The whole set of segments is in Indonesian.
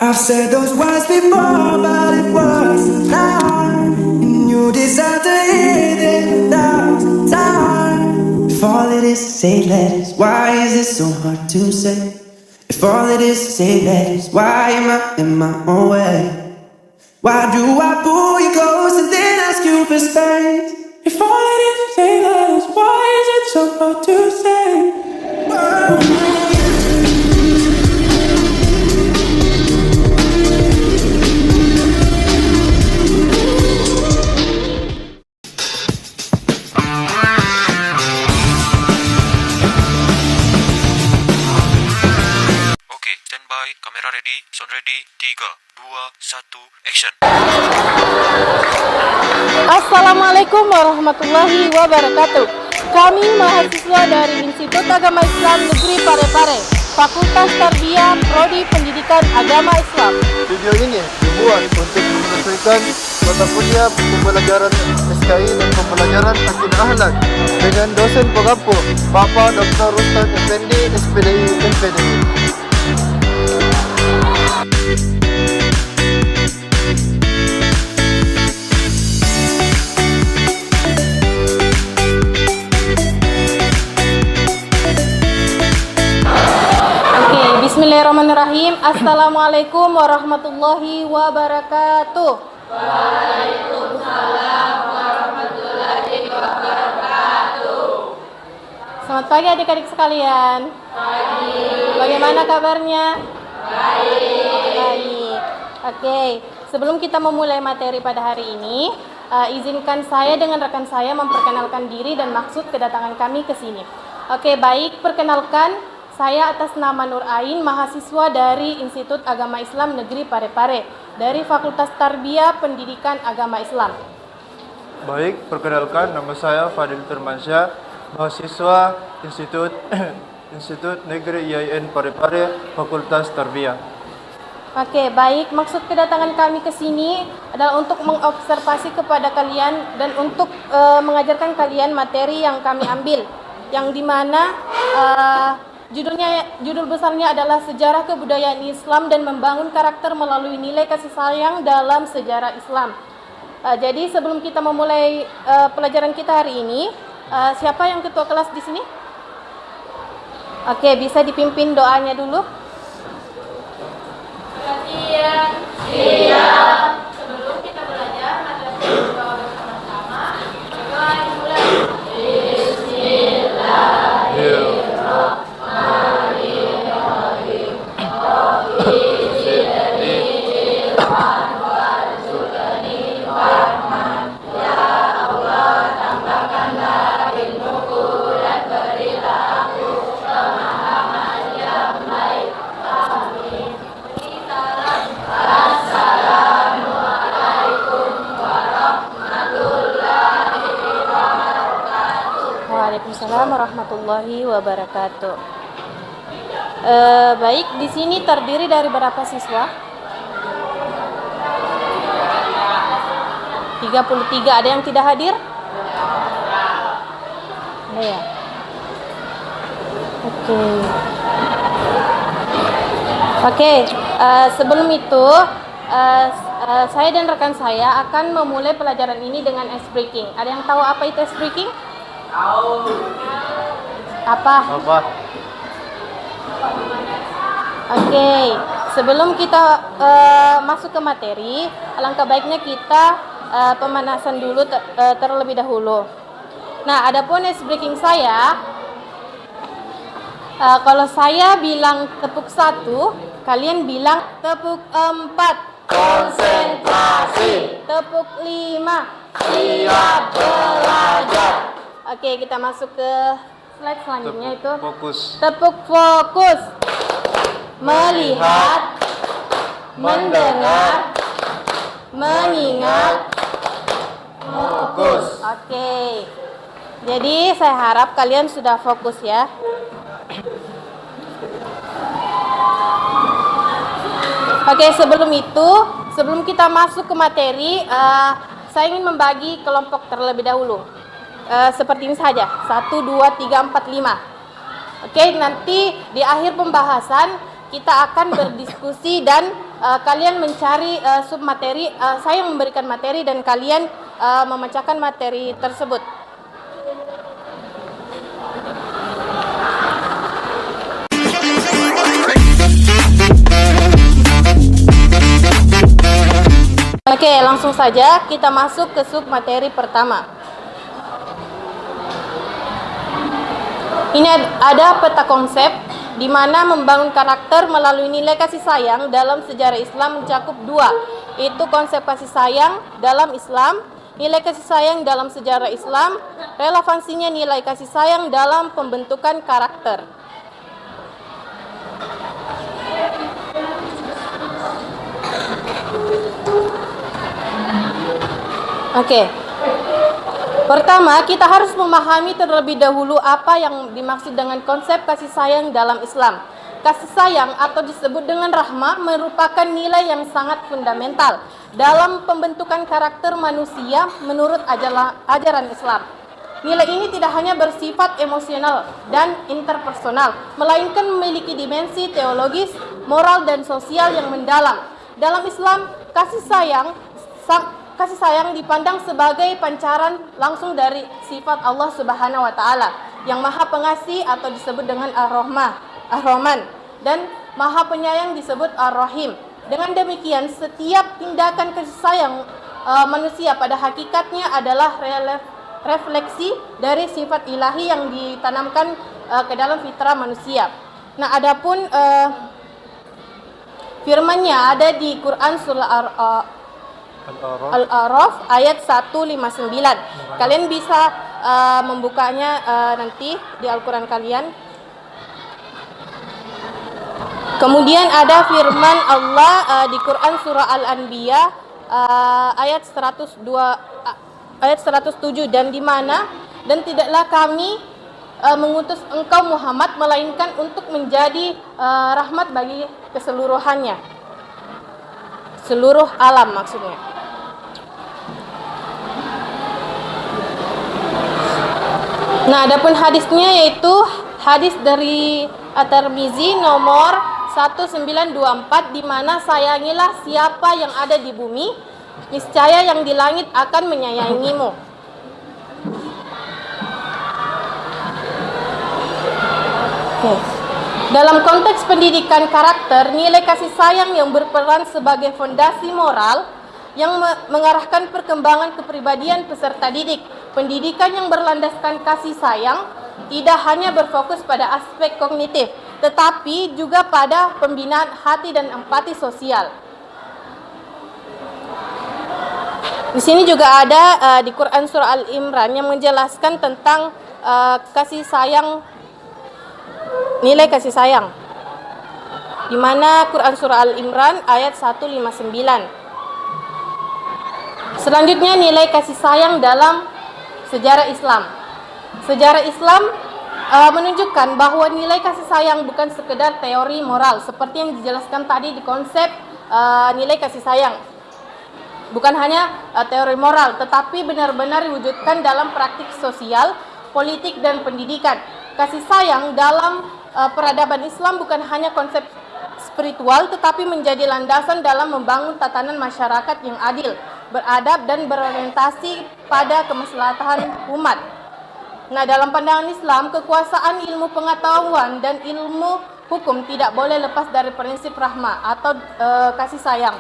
I've said those words before, but it was not. And you deserve to hear them 1,000 times. If all it is is 8 letters, why is it so hard to say? If all it is 8 letters, why am I in my own way? Why do I pull you close and then ask you for space? If all it is 8 letters, why is it so hard to say? Whoa. Standby, kamera ready, sound ready, 3, 2, 1, action. Assalamualaikum warahmatullahi wabarakatuh. Kami mahasiswa dari Institut Agama Islam Negeri Parepare, Fakultas Tarbiyah, Prodi Pendidikan Agama Islam. Video ini dibuat untuk menyesuaikan mata kuliah pembelajaran SKI dan pembelajaran akidah akhlak dengan dosen pengampu Bapak Dr. Rustan Effendi, SPDI MPDI. Bismillahirrahmanirrahim. Assalamualaikum warahmatullahi wabarakatuh. Waalaikumsalam warahmatullahi wabarakatuh. Selamat pagi adik-adik sekalian. Pagi. Bagaimana kabarnya? Baik. Oke, sebelum kita memulai materi pada hari ini, izinkan saya dengan rekan saya memperkenalkan diri dan maksud kedatangan kami ke sini. Oke, baik, perkenalkan. Saya atas nama Nur Ain, mahasiswa dari Institut Agama Islam Negeri Parepare, dari Fakultas Tarbiyah Pendidikan Agama Islam. Baik, perkenalkan nama saya Fadil Termansyah, mahasiswa Institut Negeri IAIN Parepare, Fakultas Tarbiyah. Oke, baik. Maksud kedatangan kami ke sini adalah untuk mengobservasi kepada kalian dan untuk mengajarkan kalian materi yang kami ambil, yang dimana judul besarnya adalah Sejarah Kebudayaan Islam dan Membangun Karakter Melalui Nilai Kasih Sayang dalam Sejarah Islam. Jadi sebelum kita memulai pelajaran kita hari ini, siapa yang ketua kelas di sini? Oke, bisa dipimpin doanya dulu. Perhatian, siap. Sebelum kita belajar, mari kita berdoa bersama-sama. Mulai. Bismillahirrahmanirrahim. Waalaikumsalam warahmatullahi wabarakatuh. Baik, di sini terdiri dari berapa siswa? 33. Ada yang tidak hadir? Ada ya? Oke. Sebelum itu saya dan rekan saya akan memulai pelajaran ini dengan ice breaking. Ada yang tahu apa itu ice breaking? Tahu. Apa? Oke, sebelum kita masuk ke materi, alangkah baiknya kita pemanasan dulu terlebih dahulu. Nah, adapun ice breaking saya, kalau saya bilang tepuk 1, kalian bilang tepuk 4. Konsentrasi. Tepuk 5. Siap belajar. Oke, kita masuk ke slide selanjutnya. Itu Fokus. tepuk fokus. Melihat, mendengar, mengingat, Fokus. Oke. Jadi saya harap kalian sudah fokus ya. Oke, sebelum kita masuk ke materi, saya ingin membagi kelompok terlebih dahulu. Seperti ini saja, 1, 2, 3, 4, 5. Oke, nanti di akhir pembahasan kita akan berdiskusi dan kalian mencari submateri. Saya memberikan materi dan kalian memecahkan materi tersebut. Oke, langsung saja kita masuk ke submateri pertama. Ini ada peta konsep di mana membangun karakter melalui nilai kasih sayang dalam sejarah Islam mencakup dua, yaitu konsep kasih sayang dalam Islam, nilai kasih sayang dalam sejarah Islam, relevansinya nilai kasih sayang dalam pembentukan karakter. Oke. Pertama, kita harus memahami terlebih dahulu apa yang dimaksud dengan konsep kasih sayang dalam Islam. Kasih sayang atau disebut dengan rahmah merupakan nilai yang sangat fundamental dalam pembentukan karakter manusia menurut ajaran Islam. Nilai ini tidak hanya bersifat emosional dan interpersonal, melainkan memiliki dimensi teologis, moral, dan sosial yang mendalam. Dalam Islam, kasih sayang dipandang sebagai pancaran langsung dari sifat Allah Subhanahu wa taala yang Maha Pengasih atau disebut dengan Ar-Rahman, dan Maha Penyayang disebut Ar-Rahim. Dengan demikian, setiap tindakan kasih sayang manusia pada hakikatnya adalah refleksi dari sifat ilahi yang ditanamkan ke dalam fitrah manusia. Nah, adapun firman-Nya ada di Quran surah Al-A'raf ayat 159. Kalian bisa membukanya nanti di Al-Quran kalian. Kemudian ada firman Allah di Quran surah Al-Anbiya ayat 107, dan di mana dan tidaklah kami mengutus engkau Muhammad melainkan untuk menjadi rahmat bagi keseluruhannya, seluruh alam maksudnya. Nah, adapun hadisnya yaitu hadis dari At-Tirmizi nomor 1924, di mana sayangilah siapa yang ada di bumi, niscaya yang di langit akan menyayangimu. Oke. Dalam konteks pendidikan karakter, nilai kasih sayang yang berperan sebagai fondasi moral yang mengarahkan perkembangan kepribadian peserta didik. Pendidikan yang berlandaskan kasih sayang tidak hanya berfokus pada aspek kognitif, tetapi juga pada pembinaan hati dan empati sosial. Di sini juga ada di Quran surah Al-Imran yang menjelaskan tentang kasih sayang, nilai kasih sayang. Di mana Quran surah Al-Imran ayat 159. Selanjutnya nilai kasih sayang dalam sejarah Islam. Sejarah Islam menunjukkan bahwa nilai kasih sayang bukan sekedar teori moral seperti yang dijelaskan tadi di konsep nilai kasih sayang. Bukan hanya teori moral, tetapi benar-benar diwujudkan dalam praktik sosial, politik, dan pendidikan. Kasih sayang dalam peradaban Islam bukan hanya konsep spiritual, tetapi menjadi landasan dalam membangun tatanan masyarakat yang adil, beradab, dan berorientasi pada kemaslahatan umat. Nah, dalam pandangan Islam, kekuasaan ilmu pengetahuan dan ilmu hukum tidak boleh lepas dari prinsip rahmah atau kasih sayang.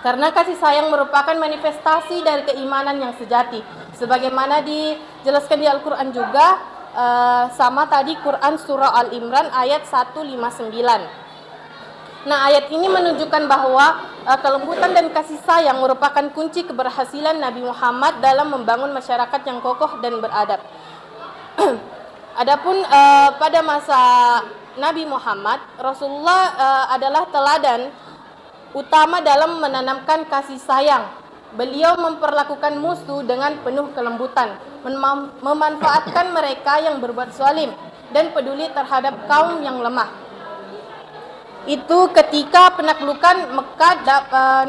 Karena kasih sayang merupakan manifestasi dari keimanan yang sejati. Sebagaimana dijelaskan di Al-Quran juga, sama tadi Quran surah Al-Imran ayat 159. Nah, ayat ini menunjukkan bahwa kelembutan dan kasih sayang merupakan kunci keberhasilan Nabi Muhammad dalam membangun masyarakat yang kokoh dan beradab. Adapun pada masa Nabi Muhammad, Rasulullah adalah teladan utama dalam menanamkan kasih sayang. Beliau memperlakukan musuh dengan penuh kelembutan, memanfaatkan mereka yang berbuat zalim, dan peduli terhadap kaum yang lemah. Itu ketika penaklukan Mekah,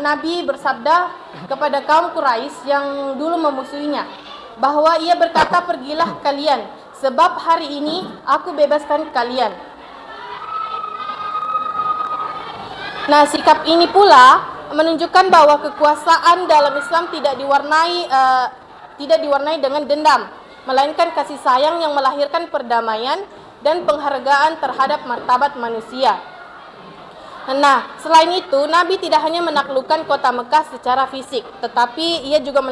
Nabi bersabda kepada kaum Quraisy yang dulu memusuhinya, bahwa ia berkata, pergilah kalian, sebab hari ini aku bebaskan kalian. Nah, sikap ini pula menunjukkan bahwa kekuasaan dalam Islam tidak diwarnai dengan dendam, melainkan kasih sayang yang melahirkan perdamaian dan penghargaan terhadap martabat manusia. Nah, selain itu, Nabi tidak hanya menaklukkan kota Mekah secara fisik, tetapi ia juga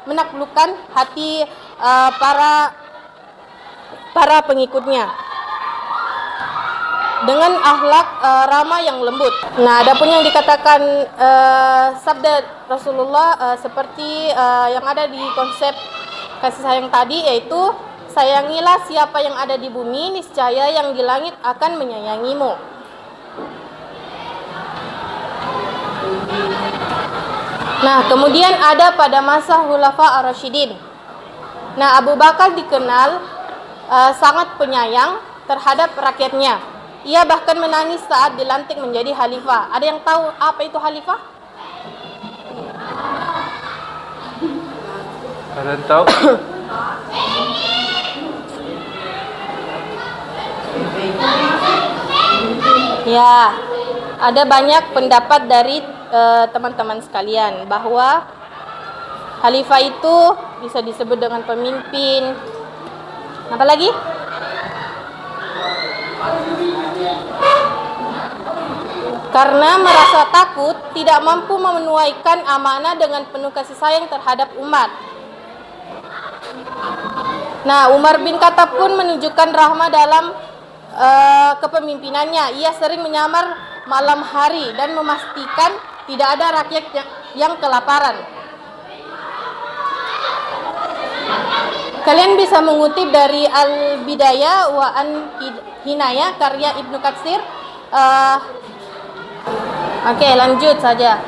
menaklukkan hati para pengikutnya dengan akhlak ramah yang lembut. Nah, adapun yang dikatakan sabda Rasulullah seperti yang ada di konsep kasih sayang tadi, yaitu sayangilah siapa yang ada di bumi, niscaya yang di langit akan menyayangimu. Nah, kemudian ada pada masa Khulafa Ar-Rasyidin. Nah, Abu Bakar dikenal sangat penyayang terhadap rakyatnya. Ia bahkan menangis saat dilantik menjadi khalifah. Ada yang tahu apa itu khalifah? Ada yang tahu? Ya, ada banyak pendapat dari teman-teman sekalian bahwa khalifah itu bisa disebut dengan pemimpin. Apa lagi? Karena merasa takut, tidak mampu menunaikan amanah dengan penuh kasih sayang terhadap umat. Nah, Umar bin Khattab pun menunjukkan rahmah dalam kepemimpinannya. Ia sering menyamar malam hari dan memastikan tidak ada rakyat yang kelaparan. Kalian bisa mengutip dari Al-Bidayah wa An-Hinayah karya Ibnu Katsir. Oke, lanjut saja.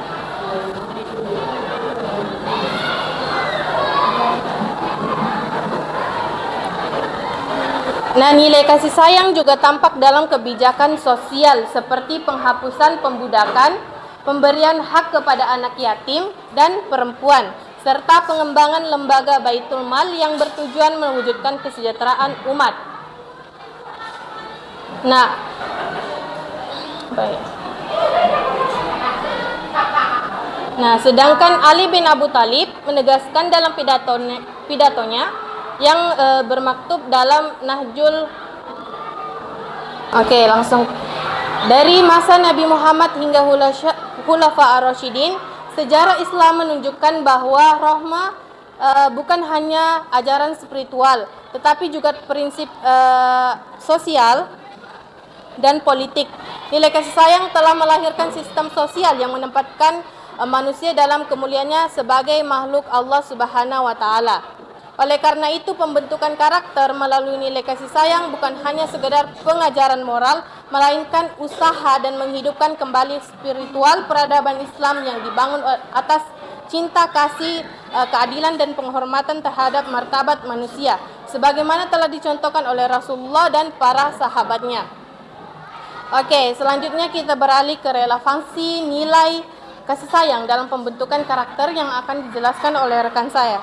Nah, nilai kasih sayang juga tampak dalam kebijakan sosial seperti penghapusan pembudakan, pemberian hak kepada anak yatim dan perempuan, serta pengembangan lembaga Baitul Mal yang bertujuan mewujudkan kesejahteraan umat. Nah, baik. Nah, sedangkan Ali bin Abu Thalib menegaskan dalam pidatonya yang bermaktub dalam Nahjul. Oke, langsung dari masa Nabi Muhammad hingga Khulafa Ar-Rasyidin, sejarah Islam menunjukkan bahwa rahmah bukan hanya ajaran spiritual, tetapi juga prinsip sosial dan politik. Nilai kasih sayang telah melahirkan sistem sosial yang menempatkan manusia dalam kemuliaannya sebagai makhluk Allah Subhanahu wa taala. Oleh karena itu, pembentukan karakter melalui nilai kasih sayang bukan hanya sekedar pengajaran moral, melainkan usaha dan menghidupkan kembali spiritual peradaban Islam yang dibangun atas cinta, kasih, keadilan dan penghormatan terhadap martabat manusia, sebagaimana telah dicontohkan oleh Rasulullah dan para sahabatnya. Oke, selanjutnya kita beralih ke relevansi nilai kasih sayang dalam pembentukan karakter yang akan dijelaskan oleh rekan saya.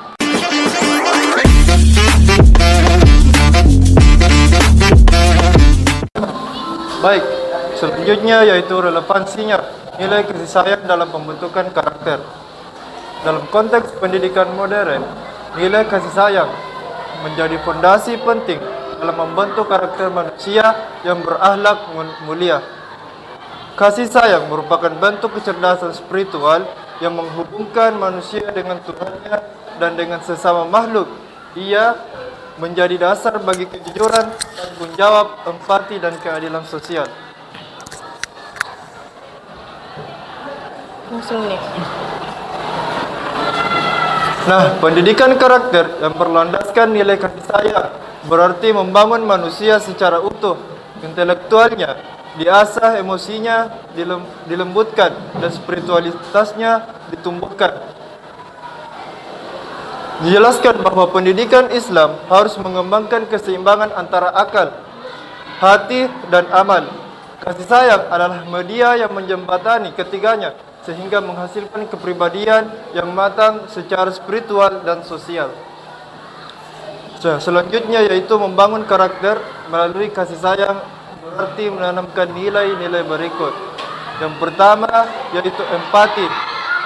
Baik, selanjutnya yaitu relevansinya nilai kasih sayang dalam pembentukan karakter. Dalam konteks pendidikan modern, nilai kasih sayang menjadi fondasi penting dalam membentuk karakter manusia yang berakhlak mulia. Kasih sayang merupakan bentuk kecerdasan spiritual yang menghubungkan manusia dengan Tuhannya dan dengan sesama makhluk. Ia menjadi dasar bagi kejujuran, tanggung jawab, empati, dan keadilan sosial. Nah, pendidikan karakter yang berlandaskan nilai kasih sayang berarti membangun manusia secara utuh, intelektualnya diasah, emosinya dilembutkan, dan spiritualitasnya ditumbuhkan. Dijelaskan bahwa pendidikan Islam harus mengembangkan keseimbangan antara akal, hati, dan amal. Kasih sayang adalah media yang menjembatani ketiganya sehingga menghasilkan kepribadian yang matang secara spiritual dan sosial. Selanjutnya yaitu membangun karakter melalui kasih sayang berarti menanamkan nilai-nilai berikut, Yang pertama yaitu empati.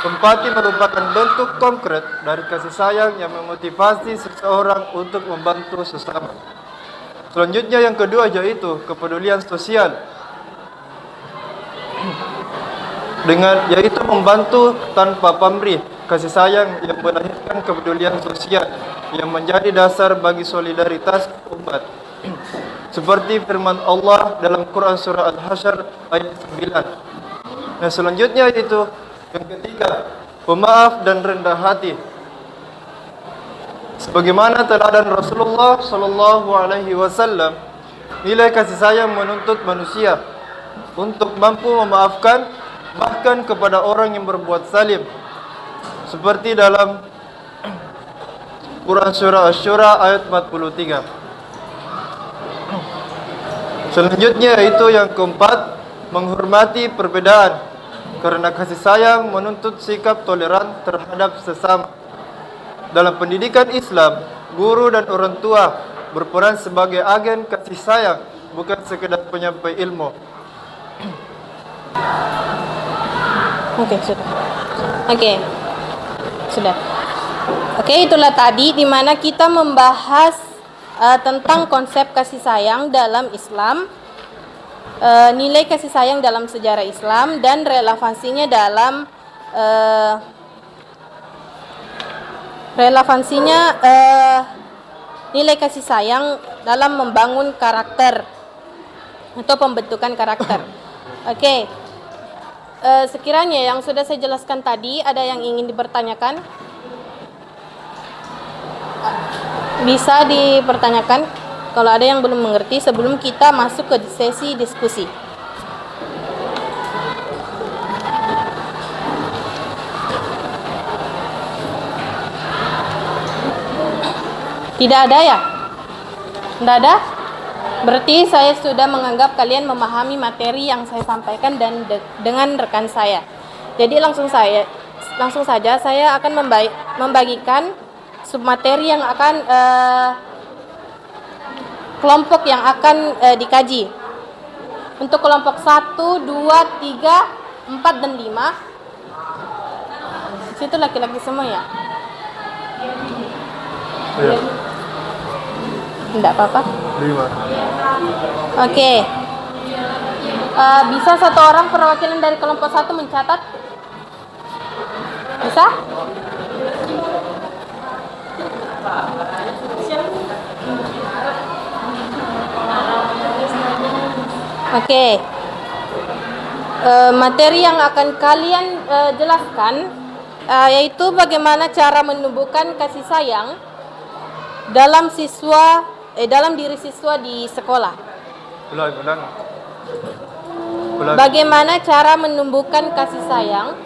Empati merupakan bentuk konkret dari kasih sayang yang memotivasi seseorang untuk membantu sesama. Selanjutnya yang kedua yaitu kepedulian sosial. Yaitu membantu tanpa pamrih, kasih sayang yang melahirkan kepedulian sosial yang menjadi dasar bagi solidaritas umat. Seperti firman Allah dalam Quran surah Al-Hasyr ayat 9. Nah, selanjutnya yaitu yang ketiga, pemaaf dan rendah hati. Sebagaimana teladan Rasulullah sallallahu alaihi wasallam, nilai kasih sayang menuntut manusia untuk mampu memaafkan bahkan kepada orang yang berbuat zalim. Seperti dalam Quran surah Asy-Syura ayat 43. Selanjutnya yaitu yang keempat, menghormati perbedaan. Karena kasih sayang menuntut sikap toleran terhadap sesama. Dalam pendidikan Islam, guru dan orang tua berperan sebagai agen kasih sayang, bukan sekedar penyampai ilmu. Oke, sudah. Oke, itulah tadi di mana kita membahas tentang konsep kasih sayang dalam Islam, nilai kasih sayang dalam sejarah Islam, dan relevansinya dalam nilai kasih sayang dalam membangun karakter atau pembentukan karakter. Oke. Sekiranya yang sudah saya jelaskan tadi ada yang ingin dipertanyakan, bisa dipertanyakan kalau ada yang belum mengerti sebelum kita masuk ke sesi diskusi. Tidak ada ya? Tidak ada? Berarti saya sudah menganggap kalian memahami materi yang saya sampaikan dan dengan rekan saya. Jadi langsung saja saya akan membagikan submateri yang akan kelompok yang akan dikaji. Untuk kelompok 1, 2, 3, 4 dan 5. Situ laki-laki semua ya? Iya. Tidak apa-apa. 5. Oke. Bisa satu orang perwakilan dari kelompok 1 mencatat? Bisa? Oke. Materi yang akan kalian jelaskan yaitu bagaimana cara menumbuhkan kasih sayang dalam diri siswa di sekolah. Ulang. Bagaimana cara menumbuhkan kasih sayang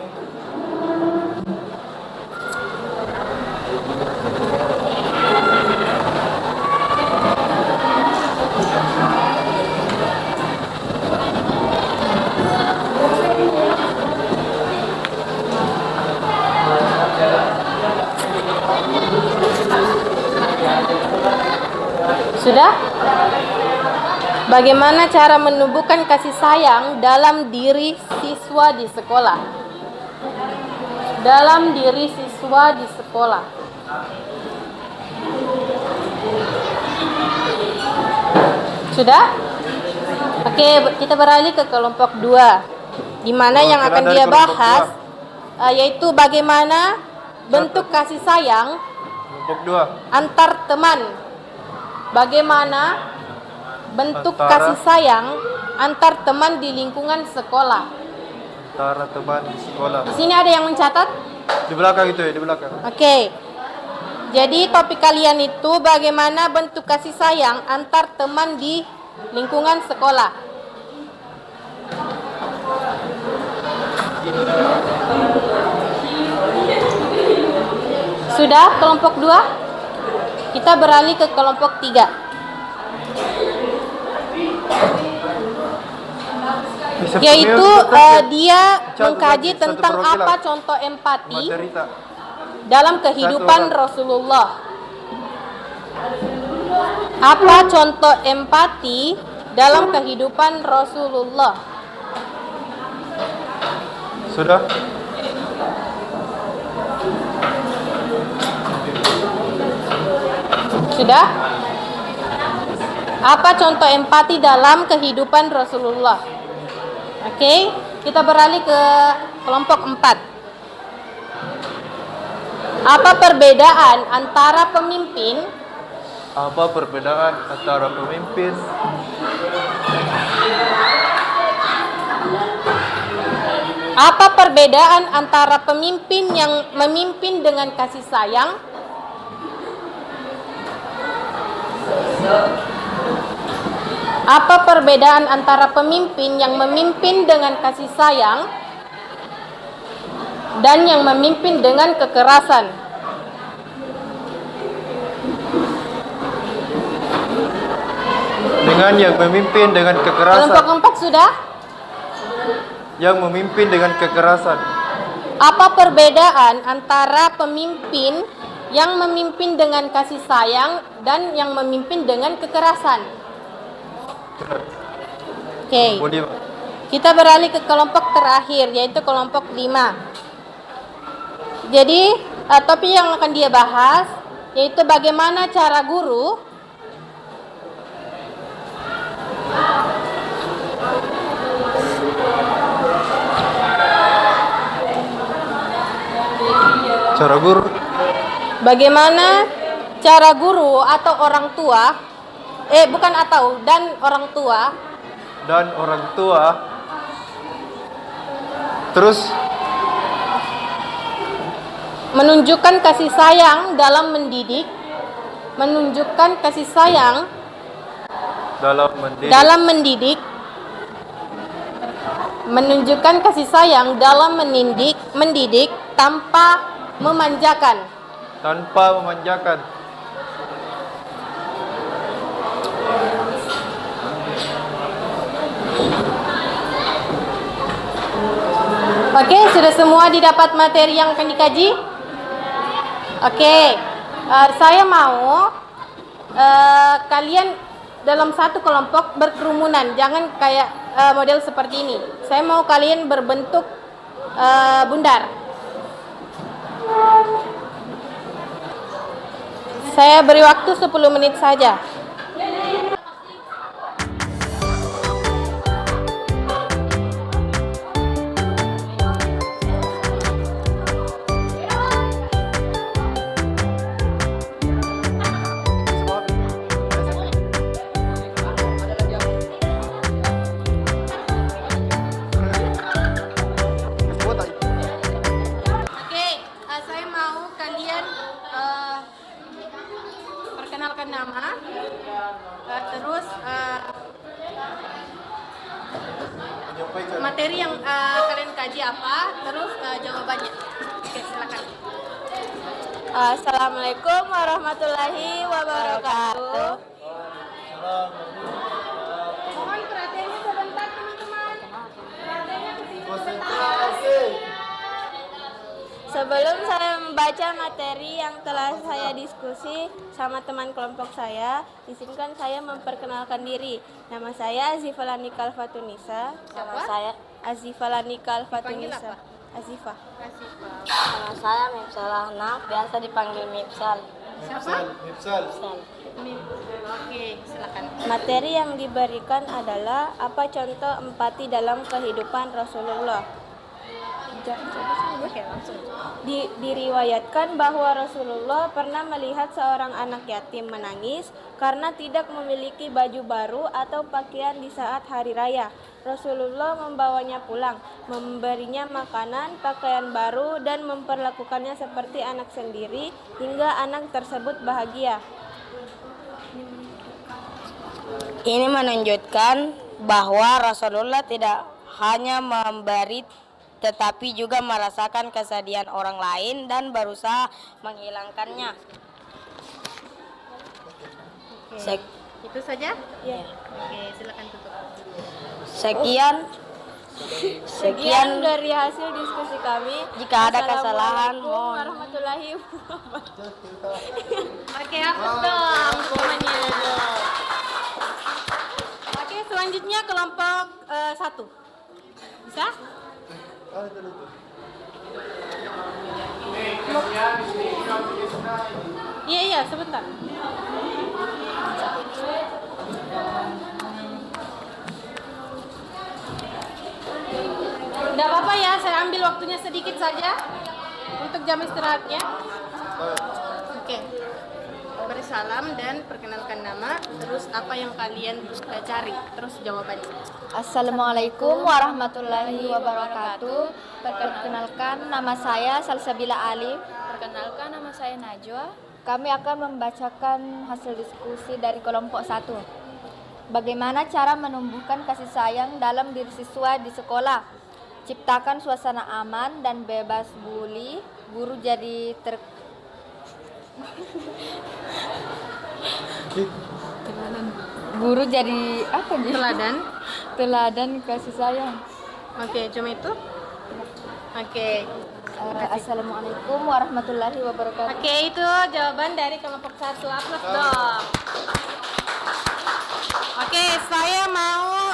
Sudah? Bagaimana cara menumbuhkan kasih sayang dalam diri siswa di sekolah? Dalam diri siswa di sekolah. Sudah? Oke, kita beralih ke kelompok 2. Di mana yang akan dia bahas yaitu bagaimana bentuk kasih sayang Kelompok 2. antar teman. Bagaimana bentuk kasih sayang antar teman di lingkungan sekolah. Antara teman di sekolah. Di sini ada yang mencatat? Di belakang itu ya, di belakang. Oke. Jadi topik kalian itu bagaimana bentuk kasih sayang antar teman di lingkungan sekolah. Sudah kelompok 2? Kita beralih ke kelompok 3. Yaitu dia mengkaji tentang apa contoh empati dalam kehidupan Rasulullah. Apa contoh empati dalam kehidupan Rasulullah? Sudah? Sudah? Apa contoh empati dalam kehidupan Rasulullah? Oke, kita beralih ke kelompok 4. Apa perbedaan antara pemimpin? Apa perbedaan antara pemimpin? Apa perbedaan antara pemimpin yang memimpin dengan kasih sayang Apa perbedaan antara pemimpin yang memimpin dengan kasih sayang dan yang memimpin dengan kekerasan? Dengan yang memimpin dengan kekerasan. Kelompok 4 sudah? Yang memimpin dengan kekerasan. Apa perbedaan antara pemimpin yang memimpin dengan kasih sayang dan yang memimpin dengan kekerasan? Oke. Kita beralih ke kelompok terakhir, yaitu kelompok 5. Jadi, topik yang akan dia bahas yaitu bagaimana cara guru bagaimana cara guru atau orang tua dan orang tua terus menunjukkan kasih sayang dalam mendidik tanpa memanjakan. Oke, sudah semua didapat materi yang akan dikaji? Oke, saya mau kalian dalam satu kelompok berkerumunan, jangan kayak model seperti ini. Saya mau kalian berbentuk bundar. Saya beri waktu 10 menit saja. Perkenalkan nama, terus materi yang kalian kaji apa, terus jawabannya. Oke, silakan. Assalamualaikum warahmatullahi wabarakatuh. Mohon perhatiannya sebentar, teman-teman. Perhatiannya ke sini sebentar. Sebelum saya membaca materi yang telah saya diskusi sama teman kelompok saya, izinkan saya memperkenalkan diri. Nama saya Azifah Lanika Al-Fatunisa. Nama saya Azifah Lanika Al-Fatunisa. Azifah. Nama saya Mipsal Ahnaf, biasa dipanggil Mipsal. Siapa? Mipsal. Oke, silakan. Materi yang diberikan adalah apa contoh empati dalam kehidupan Rasulullah. Diriwayatkan bahwa Rasulullah pernah melihat seorang anak yatim menangis karena tidak memiliki baju baru atau pakaian di saat hari raya. Rasulullah membawanya pulang, memberinya makanan, pakaian baru, dan memperlakukannya seperti anak sendiri hingga anak tersebut bahagia. Ini menunjukkan bahwa Rasulullah tidak hanya memberi tetapi juga merasakan kesedihan orang lain dan berusaha menghilangkannya. Itu saja? Ya. Oke, silakan tutup. Sekian dari hasil diskusi kami. Jika ada kesalahan, Assalamualaikum warahmatullahi wabarakatuh. Oke, hapus dong semuanya. Oke, selanjutnya kelompok 1. Bisa? Itu. Iya, sebentar. Tidak apa-apa ya, saya ambil waktunya sedikit saja untuk jam istirahatnya. Oke. Beri salam dan perkenalkan nama, terus apa yang kalian cari, terus jawabannya. Assalamualaikum warahmatullahi wabarakatuh. Perkenalkan, nama saya Salsabila Ali. Perkenalkan, nama saya Najwa. Kami akan membacakan hasil diskusi dari kelompok 1. Bagaimana cara menumbuhkan kasih sayang dalam diri siswa di sekolah? Ciptakan suasana aman dan bebas bully. Guru jadi Guru jadi apa nih? Teladan kasih sayang. Oke, cuma itu. Oke. Assalamualaikum warahmatullahi wabarakatuh. Oke, itu jawaban dari kelompok 1. Aplaus dong. Oke, saya mau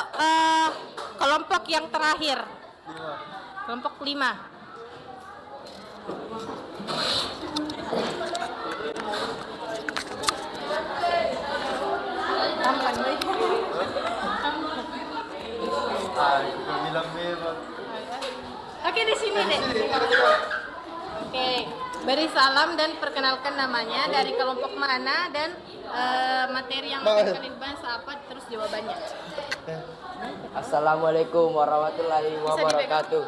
kelompok yang terakhir. Kelompok 5. Oke, di sini deh. Oke, beri salam dan perkenalkan namanya, dari kelompok mana, dan materi yang akan kalian bahas apa, terus jawabannya. Assalamualaikum warahmatullahi wabarakatuh.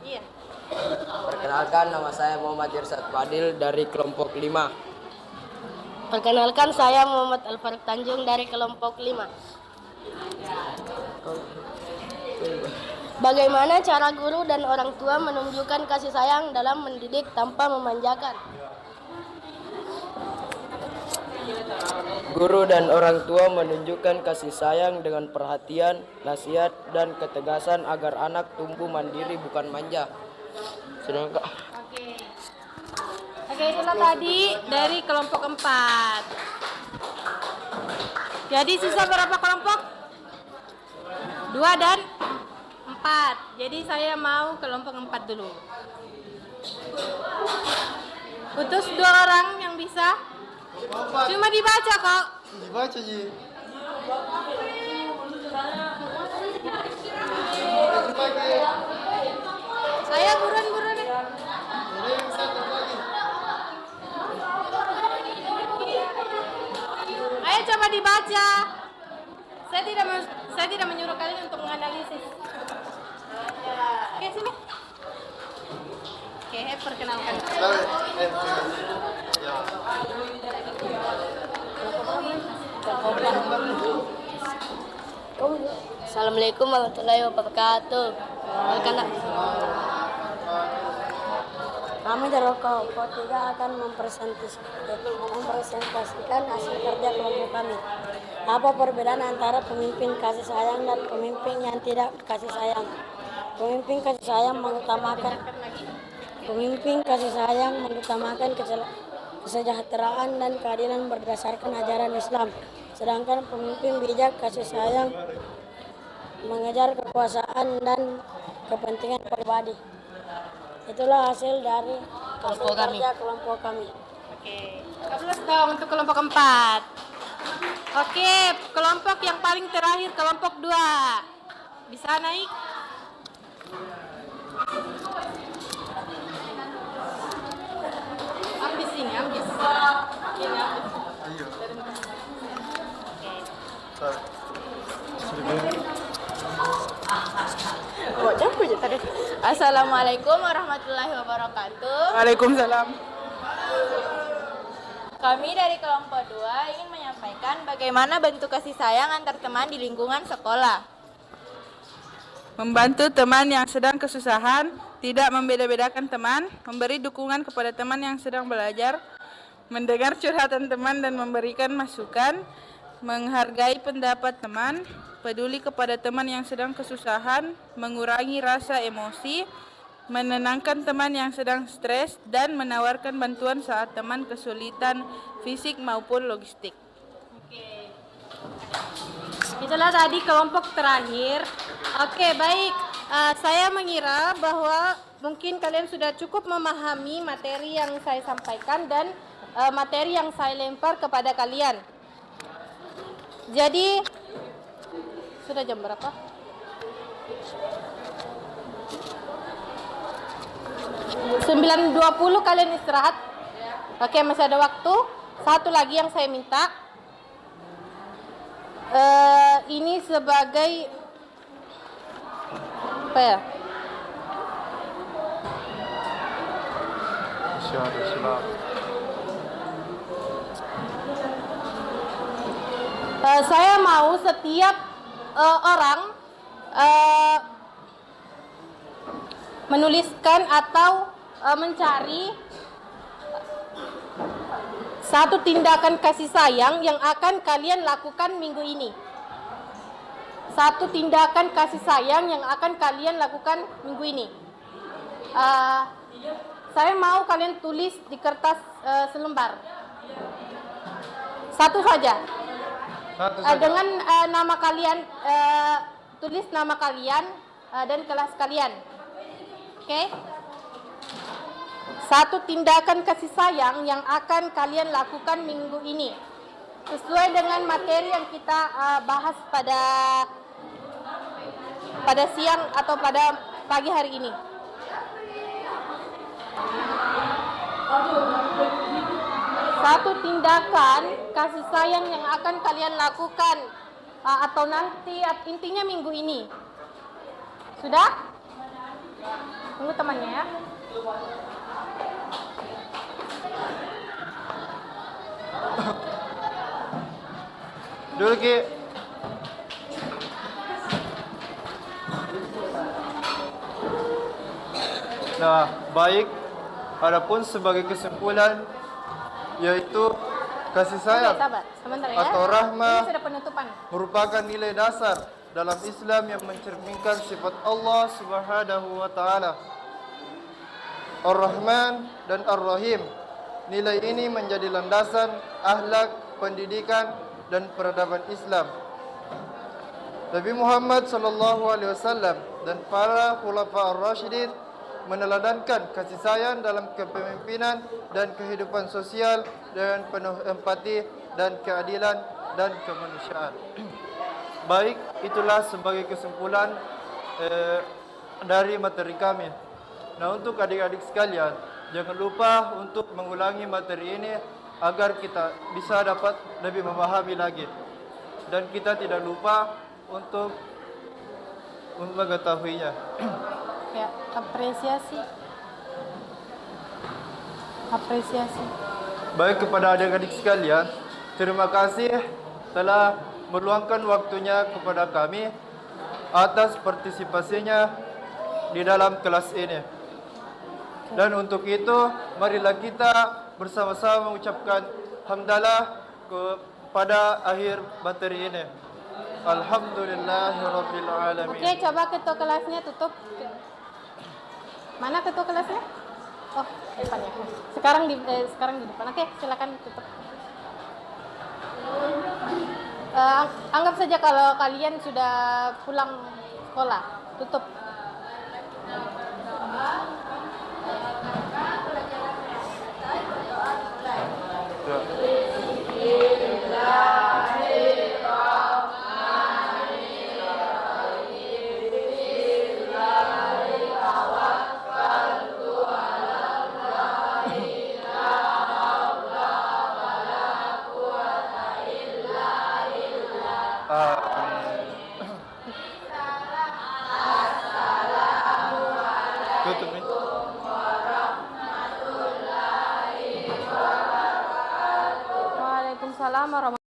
Iya. Perkenalkan, nama saya Muhammad Irsad Fadil dari kelompok 5. Perkenalkan, saya Muhammad Alfarik Tanjung dari kelompok 5. Bagaimana cara guru dan orang tua menunjukkan kasih sayang dalam mendidik tanpa memanjakan? Guru dan orang tua menunjukkan kasih sayang dengan perhatian, nasihat, dan ketegasan agar anak tumbuh mandiri bukan manja. Sedangkan Oke, itulah tadi dari kelompok 4. Jadi sisa berapa kelompok? 2 dan 4. Jadi saya mau kelompok 4 dulu. Utus 2 orang yang bisa. Cuma dibaca kok. Dibaca Ji. Saya buruan. Ayo coba dibaca. Saya tidak menyuruh kalian untuk menganalisis. Oke, sini. Oke, perkenalkan. Assalamualaikum warahmatullahi wabarakatuh. Kami dari kelompok 3 akan mempresentasikan hasil kerja kelompok kami. Apa perbedaan antara pemimpin kasih sayang dan pemimpin yang tidak kasih sayang? Pemimpin kasih sayang mengutamakan kesejahteraan dan keadilan berdasarkan ajaran Islam. Sedangkan pemimpin bijak kasih sayang mengejar kekuasaan dan kepentingan pribadi. Itulah hasil dari kerja kelompok kami. Oke, aplaus dong untuk kelompok 4. Oke, kelompok yang paling terakhir, kelompok 2. Bisa naik? Ambis ini, ambis. Ini ambis. Ayo. Assalamualaikum warahmatullahi wabarakatuh. Waalaikumsalam. Kami dari kelompok 2 ingin menyampaikan bagaimana bentuk kasih sayang antar teman di lingkungan sekolah. Membantu teman yang sedang kesusahan, tidak membeda-bedakan teman, memberi dukungan kepada teman yang sedang belajar, mendengar curhatan teman dan memberikan masukan, menghargai pendapat teman, peduli kepada teman yang sedang kesusahan, mengurangi rasa emosi, menenangkan teman yang sedang stres, dan menawarkan bantuan saat teman kesulitan fisik maupun logistik. Oke. Itulah tadi kelompok terakhir. Oke, baik. Saya mengira bahwa mungkin kalian sudah cukup memahami materi yang saya sampaikan dan materi yang saya lempar kepada kalian. Jadi, sudah jam berapa? (9.20) kalian istirahat. Oke, masih ada waktu. Satu lagi yang saya minta. Ini sebagai apa ya? Saya mau setiap orang menuliskan atau mencari satu tindakan kasih sayang yang akan kalian lakukan minggu ini. Satu tindakan kasih sayang yang akan kalian lakukan minggu ini. Saya mau kalian tulis di kertas selembar. Satu saja. Dengan nama kalian, tulis nama kalian dan kelas kalian. Oke? Satu tindakan kasih sayang yang akan kalian lakukan minggu ini sesuai dengan materi yang kita bahas pada siang atau pada pagi hari ini. Satu tindakan kasih sayang yang akan kalian lakukan atau nanti intinya minggu ini. Sudah? Tunggu temannya ya. Dulu Ki. Nah, baik. Adapun sebagai kesimpulan yaitu kasih sayang atau rahmah merupakan nilai dasar dalam Islam yang mencerminkan sifat Allah Subhanahu wa taala. Ar-Rahman dan Ar-Rahim. Nilai ini menjadi landasan akhlak, pendidikan dan peradaban Islam. Nabi Muhammad sallallahu alaihi wasallam dan para khulafa ar-rasyidin meneladankan kasih sayang dalam kepemimpinan dan kehidupan sosial dengan penuh empati dan keadilan dan kemanusiaan. Baik, itulah sebagai kesimpulan dari materi kami. Nah, untuk adik-adik sekalian, jangan lupa untuk mengulangi materi ini agar kita bisa dapat lebih memahami lagi. Dan kita tidak lupa untuk mengetahuinya. Ya, apresiasi. Baik, kepada adik-adik sekalian, terima kasih telah meluangkan waktunya kepada kami atas partisipasinya di dalam kelas ini. Dan untuk itu, marilah kita bersama-sama mengucapkan hamdalah kepada akhir materi ini. Alhamdulillahirabbil alamin. Oke, coba ketua kelasnya tutup. Mana ketua kelasnya? Oh, depannya. Sekarang di depan. Oke, silakan tutup. Anggap saja kalau kalian sudah pulang sekolah. Tutup. Tutup nih. Waalaikumsalam warahmatullahi wabarakatuh.